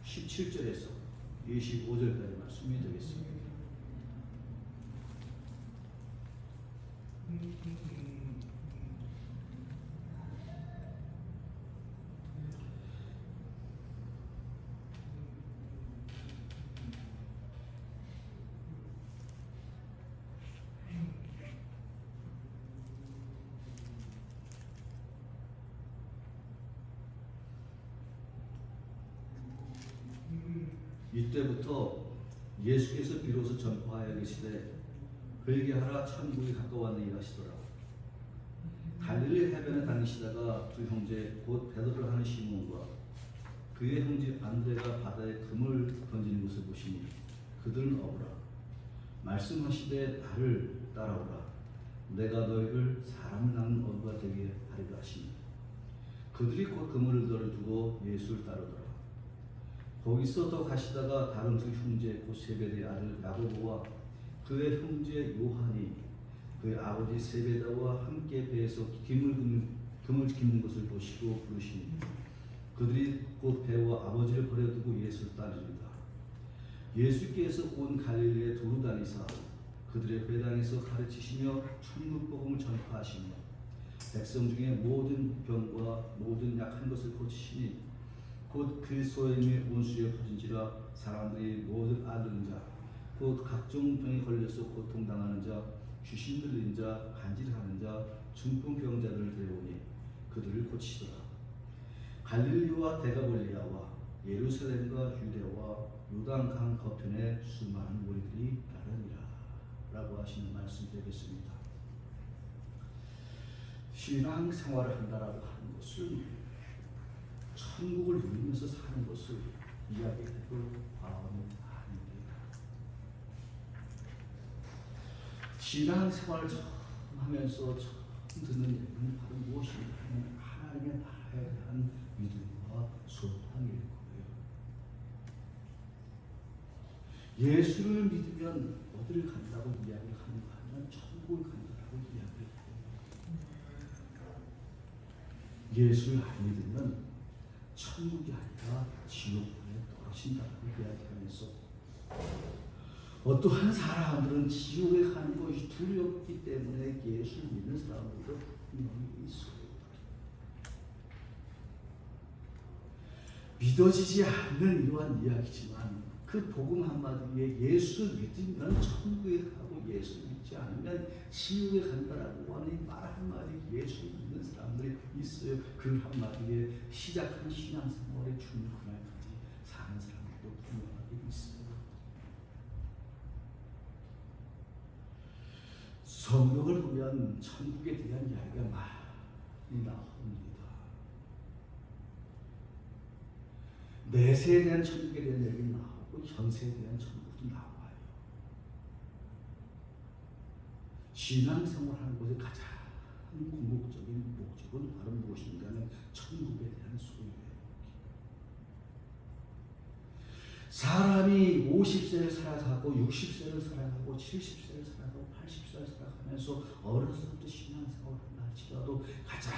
17절에서 25절까지 말씀이 되겠습니다. 이때부터 예수께서 비로소 전파하여 계시되 회개하라 천국이 가까웠느니 하시더라. 갈릴리 해변에 다니시다가 두 형제 곧 베드로를 하는 시몬과 그의 형제 안드레가 바다에 금을 던지는 것을 보시니 그들은 어부라. 말씀하시되 나를 따라오라. 내가 너희를 사람을 낳는 어부가 되게 하리라 하시니 그들이 곧 그물을 덜어두고 예수를 따르더라. 거기서 더 가시다가 다른 두 형제 곧 세베대의 아들 야고보와 그의 형제 요한이 그의 아버지 세베다와 함께 배에서 금을 깁는 것을 보시고 부르시니 그들이 곧 배와 아버지를 버려두고 예수를 따르니라. 예수께서 온 갈릴리에 두루 다니사 그들의 회당에서 가르치시며 천국 복음을 전파하시며 백성 중에 모든 병과 모든 약한 것을 고치시니 곧 그리스도의 온수에 퍼진지라. 사람들이 모든 앓는 자 곧 각종 병에 걸려서 고통당하는 자 귀신 들린 자 간질하는 자 중풍병자들을 데려오니 그들을 고치시더라. 갈릴리와 데가볼리아와 예루살렘과 유대와 요단강 거편에 수많은 무리들이 따르니라 라고 하시는 말씀 되겠습니다. 신앙 생활을 한다라고 하는 것은 천국을 누리면서 사는 것을 이야기해도 과언이 아닙니다. 신앙 생활을 처음 하면서 처음 듣는 얘기는 바로 무엇인가 하면 하나님의 나라에 대한 믿음과 소망일 거예요. 예수를 믿으면 어디를 간다고 이야기를 하는가 하면 천국을 간다고 이야기를 해요. 예수를 안 믿으면 천국이 아니라 지옥에 떨어진다고 이야기하면서 어떠한 사람들은 지옥에 가는 것이 두렵기 때문에 예수를 믿는 사람들도 분명히 있어요. 믿어지지 않는 이러한 이야기지만 그 복음 한마디에 예수 믿으면 천국에 가고 예수 믿지 않으면 지옥에 간다라고 하는 말 한마디 예수 믿는 사람들이 있어요. 그 한마디에 시작한 신앙생활의 중요한날까지 사는 사람들도 분명하게 있어요. 성경을 보면 천국에 대한 이야기가 많이 나옵니다. 내세에 대한 천국에 대한 이야기가 나오고 현세에 대한 천국도 나와요. 신앙생활하는 것의 가장 궁극적인 목적은 바로 무엇인가 하면 천국에 대한 소유예요. 사람이 50세를 살아가고 60세를 살아가고 70세를 살아가고 80세를 살아가면서 어려서부터 신앙생활을 한다 할지라도 가장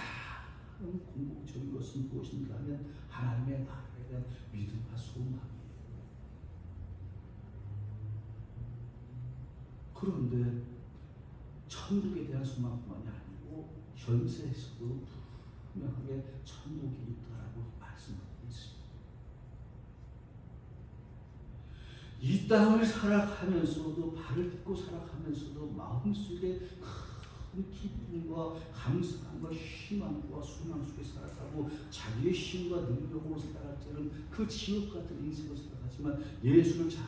궁극적인 것은 무엇인가 하면 하나님의 나라에 대한 믿음과 소망이에요. 그런데 천국에 대한 소망뿐만이 아니고 현세에서도 분명하게 천국이 있다라고 말씀하고 있습니다. 이 땅을 살아가면서도 발을 딛고 살아가면서도 마음속에 큰 기쁨과 감사함과 희망과 소망 속에 살아가고 자기의 힘과 능력으로 살아갈 때는 그 지옥 같은 인생을 살아가지만 예수를 잘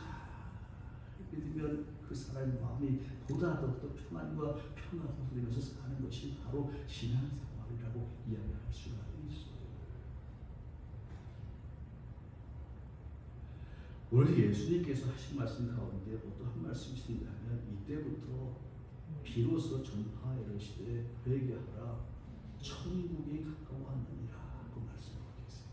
믿으면 그 사람의 마음이 보다 더 평안과 평화를 누리면서 사는 것이 바로 신앙생활이라고 이야기할 수가 있어요. 오늘 예수님께서 하신 말씀 가운데 어떠한 말씀이 있느냐면 이때부터 비로소 전파하여 이르시되 회개하라 천국이 가까워왔느니라고 말씀하고 계세요.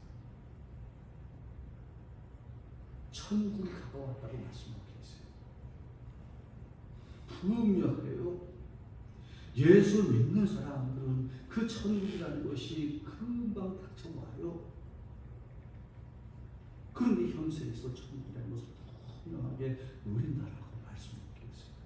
천국이 가까웠다고 말씀하고 계세요. 분명해요. 예수 믿는 사람들은 그 천국이라는 것이 금방 닥쳐와요. 그런데 현세에서 천국이라는 것을 분명하게 누린다라고 말씀드리겠습니다.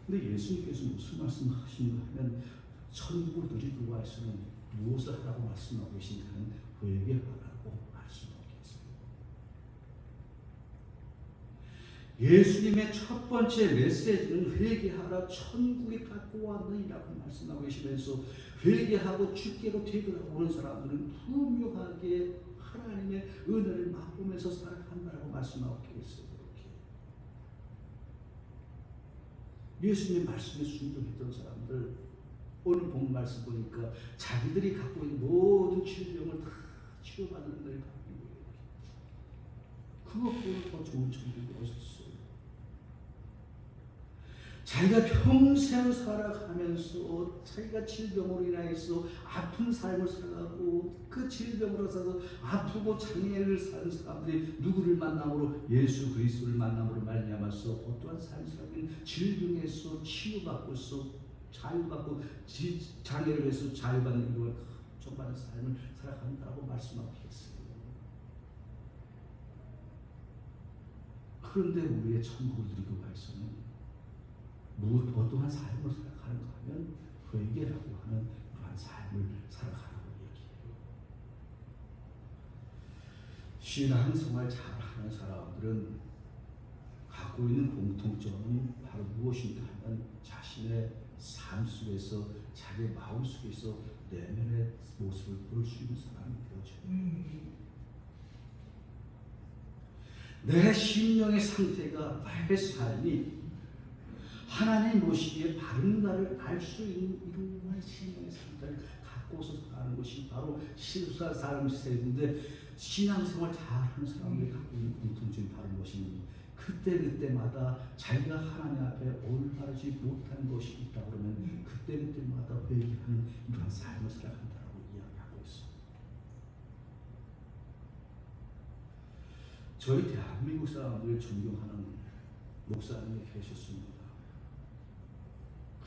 근데 예수님께서 무슨 말씀하시는가 하면 천국을 누리기 위해서는 무엇을 하라고 말씀하고 계신가는 회개하라고 말씀하고 계세요. 예수님의 첫 번째 메시지는 회개하라 천국에 갖고 왔느니라고 말씀하고 계시면서 회개하고 주께로 되돌아오는 사람들은 분명하게 하나님의 은혜를 맛보면서 살아간다라고 말씀하고 계세요. 예수님의 말씀에 순종했던 사람들 오늘 본 말씀 보니까 자기들이 갖고 있는 모든 질병을 다 치료받는 은혜를 갖고 있는 거예요. 그것보다 더 좋은 천국이 없었어요. 자기가 평생 살아가면서 자기가 질병으로 인하여서 아픈 삶을 살아가고 그 질병으로 살아서 아프고 장애를 사는 사람들이 누구를 만남으로 예수 그리스도를 만남으로 말미암아서 어떠한 삶을 살아가는 질병에서 치유받고서 자유받고 장애를 해서 자유받는 이런 정말 삶을 살아간다고 말씀하고 계세요. 그런데 우리의 천국을 누리기 위해서는 어떠한 삶을 살아가는가 하면 회개라고 하는 그러한 삶을 살아가라고 얘기해요. 신앙생활 잘하는 사람들은 갖고 있는 공통점은 바로 무엇인가 하면 자신의 삶 속에서 자기의 마음 속에서 내면의 모습을 볼 수 있는 사람이 되어져요. 내 심령의 상태가 나의 삶이 하나님 보시기에 바른가를 알 수 있는 이러한 신앙의 상태를 갖고서 가는 것이 바로 실수한 사람의 세대인데 신앙생활 잘하는 사람들이 갖고 있는 공통점이 바로 무엇이냐면 그때마다 자기가 하나님 앞에 올바르지 못한 것이 있다 그러면 그때마다 회개하는 이러한 삶을 살아간다고 이야기하고 있습니다. 저희 대한민국 사람들을 존경하는 목사님이 계셨습니다.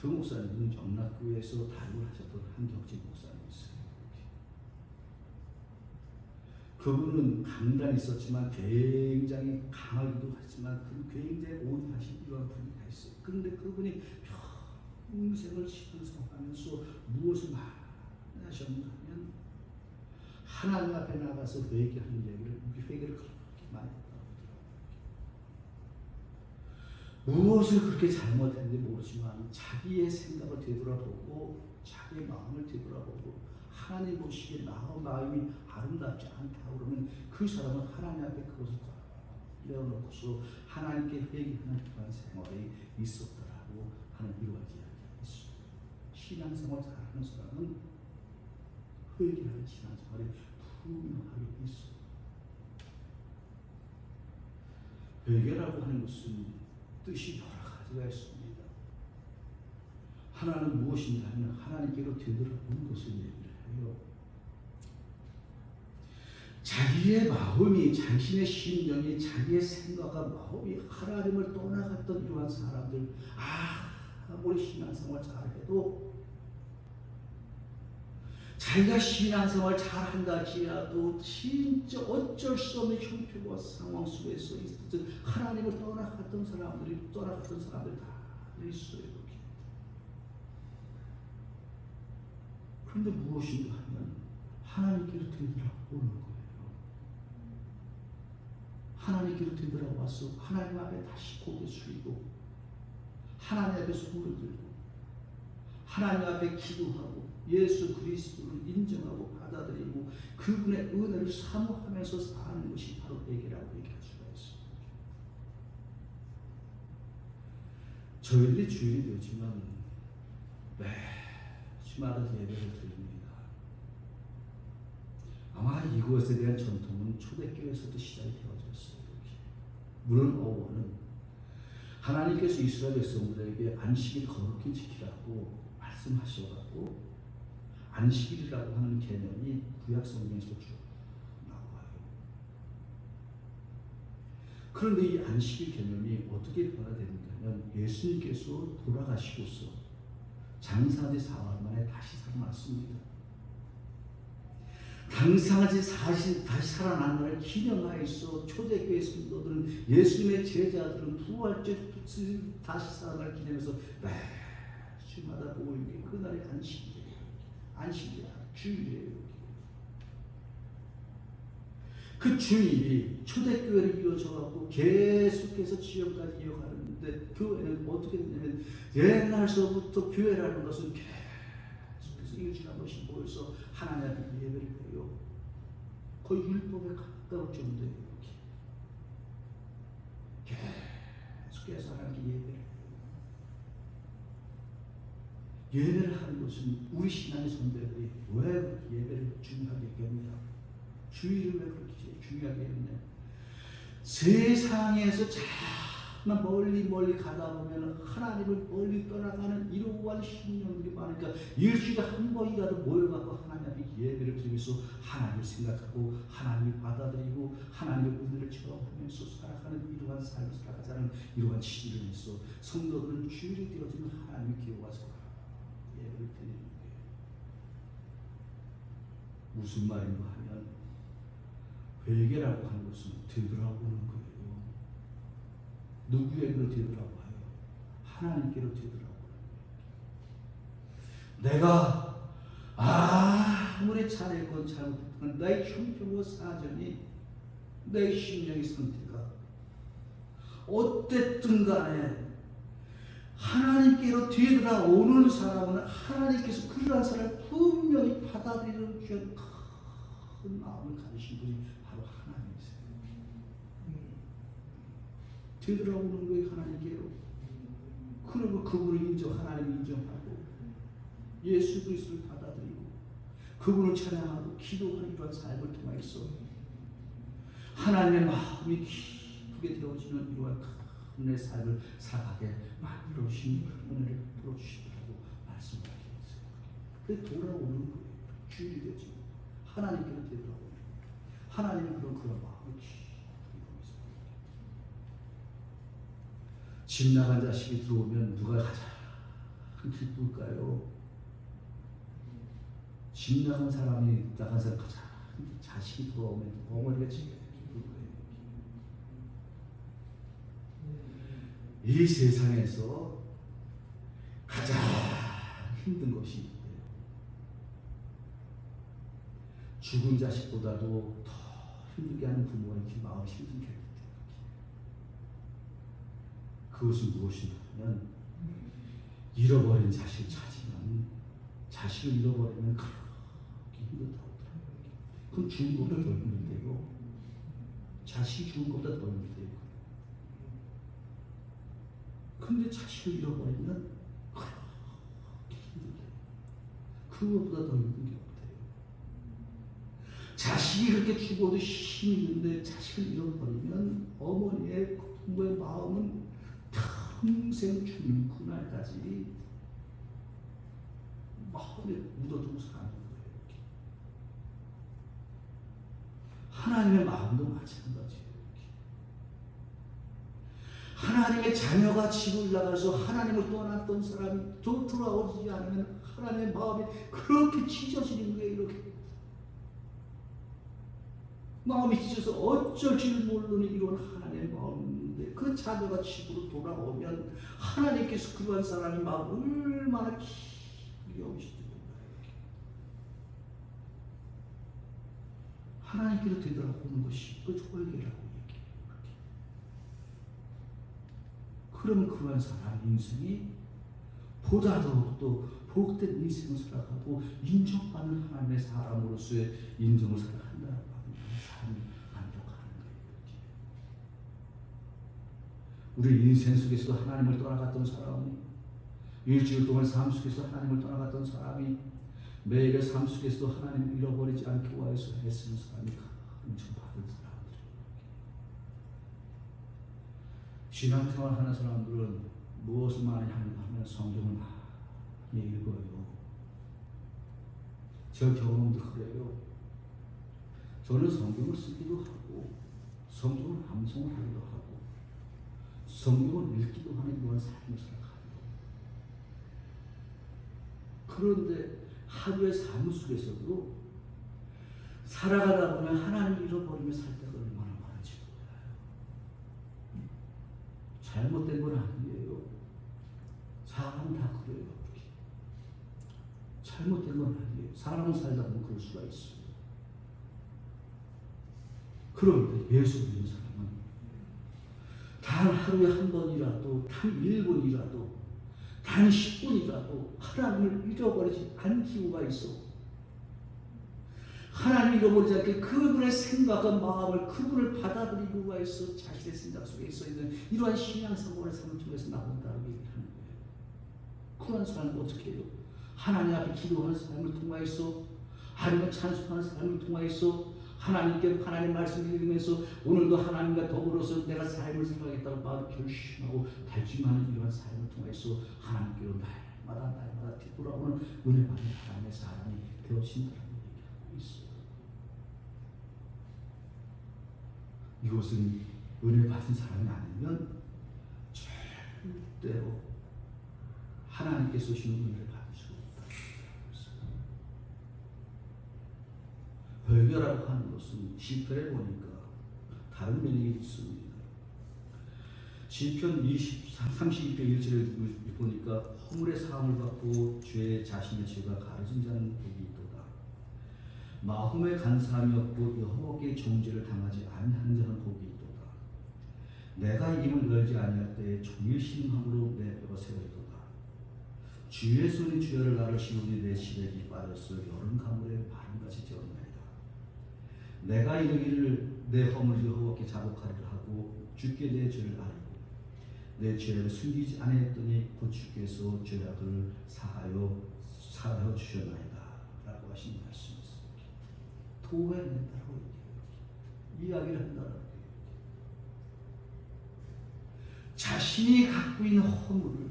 그 목사님은 영락교회에서 다육을 하셨던 한경진 목사님이었어요. 그분은 강단이 있었지만 굉장히 강하기도 하지만 굉장히 온유하신 이러한 분위기가 있어요. 그런데 그분이 평생을 신앙생활하면서 무엇을 많이 하셨는가 하면 하나님 앞에 나가서 회개하는 회개를 그렇게 많이 했다고 하더라고요. 무엇을 그렇게 잘못했는지 모르지만 자기의 생각을 되돌아보고 자기의 마음을 되돌아보고 하나님 보시기에 나의 마음이 아름답지 않다 그러면 그 사람은 하나님 앞에 그것을 내어놓고서 하나님께 회개하는 그런 생활이 있었더라고 하는 이러한 이야기가 있어요. 신앙생활 잘하는 사람은 회개하는 신앙생활이 분명하게 있어요. 회개라고 하는 것은 뜻이 여러 가지가 있습니다. 하나는 무엇인가 하면 하나님께로 되돌아오는 것을 얘기를 해요. 자기의 마음이 자신의 심령이 자기의 생각과 마음이 하나님을 떠나갔던 이러한 사람들 아무리 신앙생활 잘해도 자기가 신앙생활 잘한다 할지라도 진짜 어쩔 수 없는 형편과 상황 속에서 하나님을 떠나갔던 사람들 다 있어요. 그런데 무엇인가 하면 하나님께로 되돌아오는 거예요. 하나님께로 되돌아와서 하나님 앞에 다시 고개 숙이고 하나님 앞에 손을 들고 하나님 앞에 기도하고 예수 그리스도를 인정하고 받아들이고 그분의 은혜를 사모하면서 사는 것이 바로 회개라고 얘기할 수가 있습니다. 저희들이 주일이 되지만 매주마다 예배를 드립니다. 아마 이것에 대한 전통은 초대교회에서도 시작이 되어졌어요. 물론 어원은 하나님께서 이스라엘 백성들에게 안식일 거룩히 지키라고 말씀하셔가지고 안식일이라고 하는 개념이 구약 성경에서 쭉 나와요. 그런데 이 안식일 개념이 어떻게 변화되는가 하면 예수님께서 돌아가시고서 장사지 4일 만에 다시 살아났습니다. 당상하지 다시 살아난 날을 기념하여서 초대교회 성도들은 예수님의 제자들은 부활절 다시 살아날 기념해서 매주마다 모이게 그날이 안식이야 주일이에요. 그 주일이 초대교회를 이어져갖고 계속해서 지역까지 이어가는데 교회는 어떻게 되냐면 옛날서부터 교회라는 것은 계속해서 일주일에 한 번씩 모여서 하나님 앞에 예배를 해요. 거의 율법에 가까울 정도예요. 계속해서 하나님께 예배를 해요. 예배를 하는 것은 우리 신앙의 선배들이 왜 그렇게 예배를 중요하게 여깁니다. 주일을 왜 그렇게 중요하게 여기냐. 세상에서 자꾸만 멀리 가다 보면 하나님을 멀리 떠나가는 이러한 신령들이 많으니까 일주일에 한 번이라도 모여갖고 하나님 앞에 예배를 드리면서 하나님을 생각하고 하나님을 받아들이고 하나님의 은혜를 체험하면서 살아가는 이러한 삶을 살아가자는 이러한 지혜를 해서 성도들은 주일이 되어지면 하나님을 기억하서 예배를 드리는 거예요. 무슨 말인가 하면 회개라고 하는 것은 되돌아오는 거예요. 누구에게로 되돌아와요? 하나님께로 되돌아오는 거예요. 내가 아무리 잘했건 잘못했건 나의 형편과 사정이 내 심령의 상태가 어땠든 간에 하나님께로 되돌아오는 사람은 하나님께서 그러한 사람을 분명히 받아들이는 귀한 큰 마음을 가지신 분이 바로 하나님이세요. 되돌아오는 거예요. 하나님께로. 그리고 그분을 하나님을 인정하고 예수 그리스도를 받아들이고 그분을 찬양하고 기도하는 이러한 삶을 통해서 하나님의 마음이 깊게 들어오시는 이러한 내 삶을 살아가게 만들어 주신 은혜를 풀어주시더라고 말씀하게 했어요. 그게 돌아오는 거예요. 주일이 되지. 하나님께로 되돌아오는 거예요. 하나님은 그런 마음을 깊이 보면서 집 나간 자식이 들어오면 누가 가장 기쁠까요? 집 나간 사람이 가장 자식이 돌아오면 어머니가 제일 기쁠 거예요. 이 세상에서 가장 힘든 것이 있대요. 죽은 자식보다도 더 힘들게 하는 부모가 이렇게 마음이 힘들게 할 때 그것은 무엇이냐면 잃어버린 자식을 찾으면 자식을 잃어버리면 그렇게 힘들다고 하더라고요. 그럼 죽은 것보다 더 힘들대요. 자식이 죽은 것보다 더 힘들대요. 근데 자식을 잃어버리면 그렇게 힘들대요. 그것보다 더 힘든 게 없대요. 자식이 그렇게 죽어도 힘이 있는데 자식을 잃어버리면 어머니의 부모의 마음은 평생 죽는 그날까지 마음에 묻어두고 사는 거예요. 하나님의 마음도 마찬가지예요. 하나님의 자녀가 집을 나가서 하나님을 떠났던 사람이 또 돌아오지 않으면 하나님의 마음이 그렇게 찢어지는 거예요. 이렇게 마음이 찢어서 어쩔 줄 모르는 이런 하나님의 마음인데 그 자녀가 집으로 돌아오면 하나님께서 그러한 사람의 마음을 얼마나 깊이 여기시는가. 하나님께로 되돌아오는 것이 그 회개라고 얘기해요. 그러면 그러한 사람 인생이 보다 더욱더 복된 인생을 살아가고 인정받는 하나님의 사람으로서의 인정을 살아간다는 삶이 만족하는 거예요. 우리 인생 속에서 하나님을 떠나갔던 사람이 일주일 동안 삶 속에서 하나님을 떠나갔던 사람이 매일의 삶 속에서 하나님을 잃어버리지 않기 위해서 애쓰는 사람이 인정받은 사람들. 신앙생활 하는 사람들은 무엇을 많이 하는가 하면 성경을 많이 읽어요. 저 경험도 그래요. 저는 성경을 쓰기도 하고 성경을 암송을 하기도 하고 성경을 읽기도 하는 이런 삶을 살아가요. 그런데 하루의 삶 속에서도 살아가다 보면 하나님을 잃어버리며 살 때가 얼마나 많은지 몰라요. 잘못된 건 아니에요. 사람 다 그래요. 잘못된 건 아니에요. 사람은 살다 보면 그럴 수가 있어요. 그런데 예수 믿는 사람은 단 하루에 한 번이라도, 단 1분이라도, 단 10분이라도 하나님을 잃어버리지 않을 이유가 있어. 하나님을 잃어버리지 않게 그분의 생각과 마음을, 그분을 받아들이는 이유가 있어. 자신의 생각 속에 있어있는 이러한 신앙생활의 삶을 통해서 나온다고 얘기하는 거예요. 그런 사람은 어떻게 해요? 하나님 앞에 기도하는 삶을 통하여서, 하나님을 찬송하는 삶을 통하여서, 하나님께 하나님 말씀을 읽으면서 오늘도 하나님과 더불어서 내가 삶을 살아가겠다고 마음 결심하고 달심하는 이러한 삶을 통해서 하나님께로 날마다 뒤돌아오는 은혜 받는 하나님의 사람이 되어진다는 얘기하고 있어요. 이것은 은혜 받은 사람이 아니면 절대로 하나님께서 주시는 은혜를 받을 수 없다. 회개라고 하는 것은 시편에 보니까 다른 면이 있습니다. 시편 32편 1절을 보니까 허물의 사함을 받고 죄 자신의 죄가 가려진 자는 복이 있도다. 마음에 간사함이 없고 여호와께 정죄를 당하지 아니하는 자는 복이 있도다. 내가 입을 열지 아니할 때에 종일 신음함으로 내 뼈가 세워있도다. 주의 손이 주여를 나를 시오니 내 시력이 빠졌어 여름 가물에 마름같이 되었나이다. 내가 이르기를 내 허물을 여호와께 자복하리라 하고 주께 내 죄를 아뢰고 내 죄를 숨기지 아니했더니 곧 주께서 죄악을 사하여 주셨나이다 라고 하신 말씀이 있습니다. 도회낸다고 이야기를 한다는 거예요. 자신이 갖고 있는 허물을,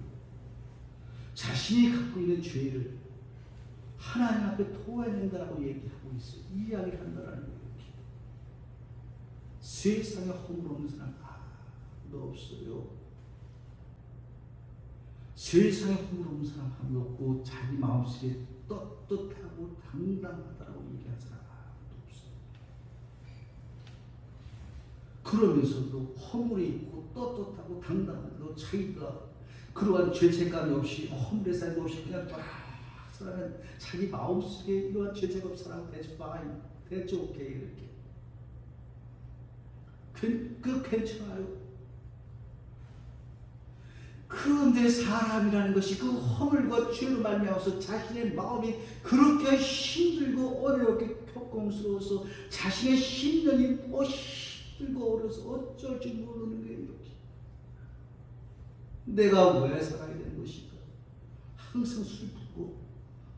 자신이 갖고 있는 죄를 하나님 앞에 토해낸다라고 얘기하고 있어요. 이 이야기를 한다는 거예요. 세상에 허물 없는 사람 아무도 없어요. 세상에 허물 없는 사람 아무도 없고 자기 마음속에 떳떳하고 당당하다라고 얘기하는 사람 아무도 없어요. 그러면서도 허물이 있고 떳떳하고 당당하고 자기가 그러한 죄책감이 없이 허물의 삶이 없이 그냥 쫙 살아가는 자기 마음속에 이러한 죄책감 사람 대체 오케이 이렇게 그 괜찮아요. 그런데 사람이라는 것이 그 허물과 죄로 말미암아서 자신의 마음이 그렇게 힘들고 어렵게 고통스러워서 자신의 심령이 힘들고 어려서 어쩔 줄 모르는 거예요. 이렇게. 내가 왜 살아야 되는 것인가? 항상 슬프고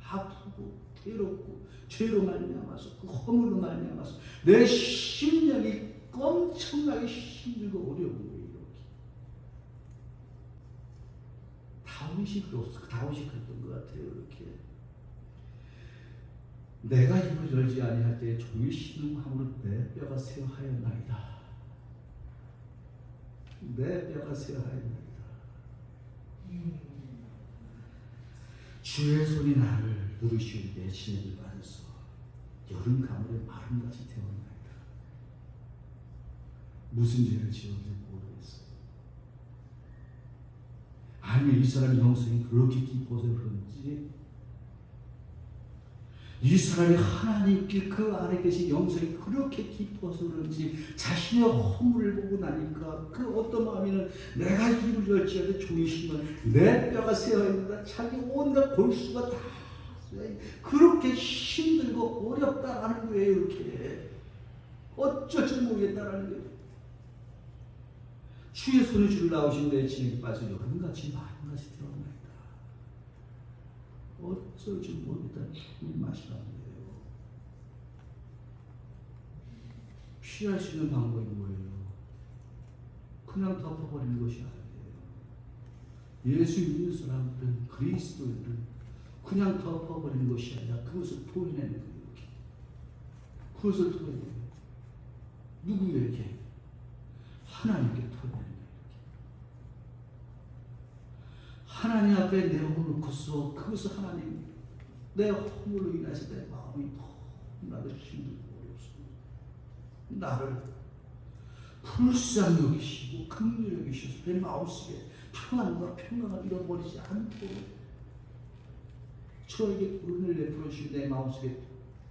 아프고 괴롭고 죄로 말미암아서 그 허물로 말미암아서 내 심령이 엄청나게 힘들고 어려운 거예요. 이렇게. 다윗이 그랬던 것 같아요. 이렇게. 내가 입을 열지 아니할 때 종일 신음함으로 내 뼈가 쇠하였나이다. 내 뼈가 쇠하였나이다. 주의 손이 나를 부르시오 내 시력을 받았어 여름 가물에 마름같이 태어나이다. 무슨 죄를 지었는지 모르겠어. 아니면 이 사람의 영성이 그렇게 깊어서 그런지, 이 사람이 하나님께 그 안에 계신 영성이 그렇게 깊어서 그런지 자신의 허물을 보고 나니까 그 어떤 마음이는 내가 입을 열지 않는 종이시면 내 뼈가 새어있는다. 자기 온갖 골수가 다 그렇게 힘들고 어렵다라는 거예요. 이렇게 어쩔 줄 모르겠다라는 거예요. 주의 손에 주를 나오신 내 진에게 빠져 여름같이 마름같이 태어나이다. 어쩔 줄 모르겠다는 이 맛이라는 거예요. 피할 수 있는 방법이 뭐예요? 그냥 덮어버리는 것이 아니에요. 예수 믿는 사람들은, 그리스도인들은 그냥 덮어버리는 것이 아니라 그것을 토해내는 거예요. 그것을 토해내는 거예요. 누구에게? 하나님께 토해내는 거예요. 하나님 앞에 내어놓고서 그것을 하나님, 내 허물로 인해서 내 마음이 너무나도 힘들고 어렵소. 나를 불쌍히 여기시고 긍휼히 여기셔서 내 마음속에 평안과 평강을 잃어버리지 않도록 저에게 은혜를 베풀어 주신 내 마음속에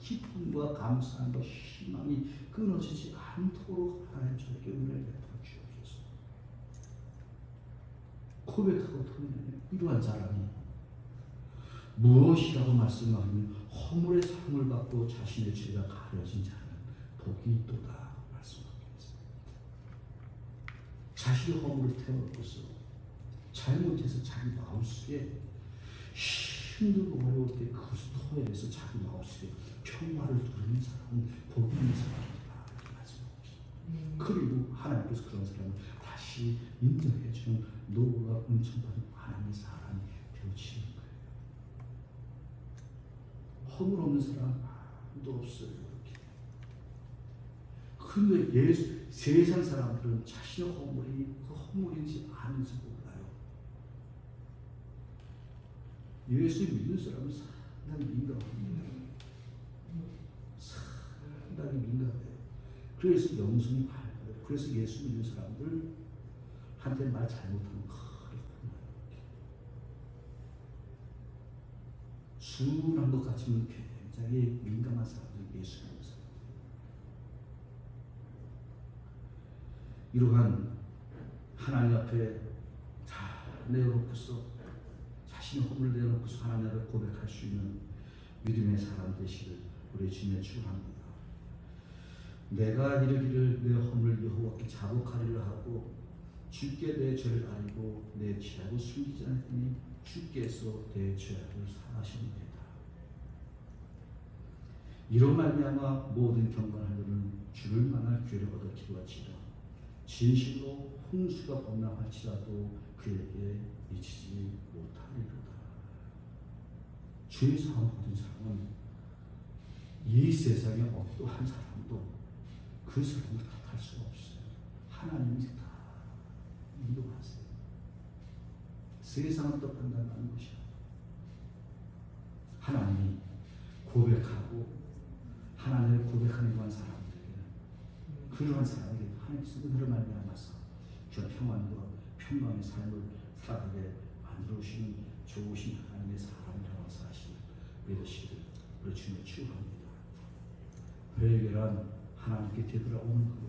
기쁨과 감사함과 희망이 끊어지지 않도록 하나님 저에게 은혜를 베풀어 주옵소서. 고백하고 통하는 이러한 사람이 무엇이라고 말씀하면 허물의 상을 받고 자신의 죄가 가려진 자는 복이 있도다 말씀하겠습니다. 자신의 허물을 태워놓고서 잘못해서 자기 마음속에 힘들고 어려울 때 그것을 토해내서 자기 마음속에 평화를 누리는 사람은 복이 있는 사람이다 이렇게 말씀하십니다. 그리고 하나님께서 그런 사람을 다시 인정해주는 노고가 은총받은 하나님의 사람이 되어지는 거예요. 허물 없는 사람 아무도 없어요. 근데 세상 사람들은 자신의 허물이 그 허물인지 아는지 몰라요. 예수 믿는 사람은 상당히 민감합니다. 상당히 민감해요. 그래서 영성이 밝아요. 그래서 예수 믿는 사람들 한테 말 잘못하면 크게 혼나요. 순한 것 같지만 굉장히 민감한 사람들이 예수 믿는 사람들. 이러한 하나님 앞에 다 내어놓고서 자신의 허물을 내어놓고서 하나님 앞에 고백할 수 있는 믿음의 사람 되시길 우리 주님의 축원합니다. 내가 이르기를 내 허물을 여호와께 자복하리라 하고 주께 내 죄를 알고 내 죄악을 숨기지 않으니 주께서 내 죄악을 사하시니이다. 이런 말미암아 모든 경건하려는 주를 만날 기회를 얻어 기도하지라. 진실로 홍수가 범람할지라도 그에게 미치지 못하리로다. 주의 사랑 받은 사람은 이 세상에 어떠한 사람도 그 사람을 탓할 수 없어요. 하나님이 다 인도하세요. 세상은 또 판단하는 것이야. 하나님이 고백하고 하나님을 고백하는 그런 사람들에게는 그러한 사람에게 하나님께서 은혜를 말미암아서 저 평안과 평강의 삶을 살아가게 만들어주시는 좋으신 하나님의 사람이라고 사실 믿으시길 우리 주님을 축원합니다. 회개란 하나님께 되돌아오는 거예요.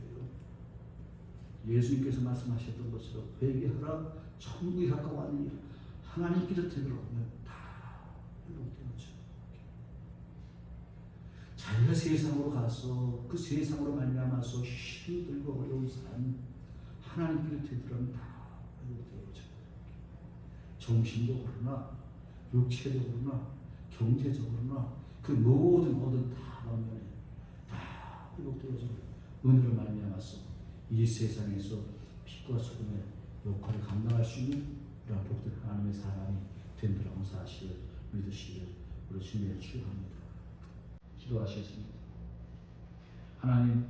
예수님께서 말씀하셨던 것처럼 회개하라 천국이 가까워하느니라. 하나님께서 되돌아오면 다 회복되어져. 자기가 세상으로 가서 그 세상으로 말미암아서 힘들고 어려운 삶 하나님께로 되돌아오면 다 회복되어져. 정신적으로나 육체적으로나 경제적으로나 그 모든 다 방면에 다 회복되어져. 은혜를 말미암아서 이 세상에서 빛과 소금의 역할을 감당할 수 있는 이러한 복된 하나님의 사람이 된다는 사실을 믿으시길 우리 주님의 축원합니다. 기도하시겠습니다. 하나님,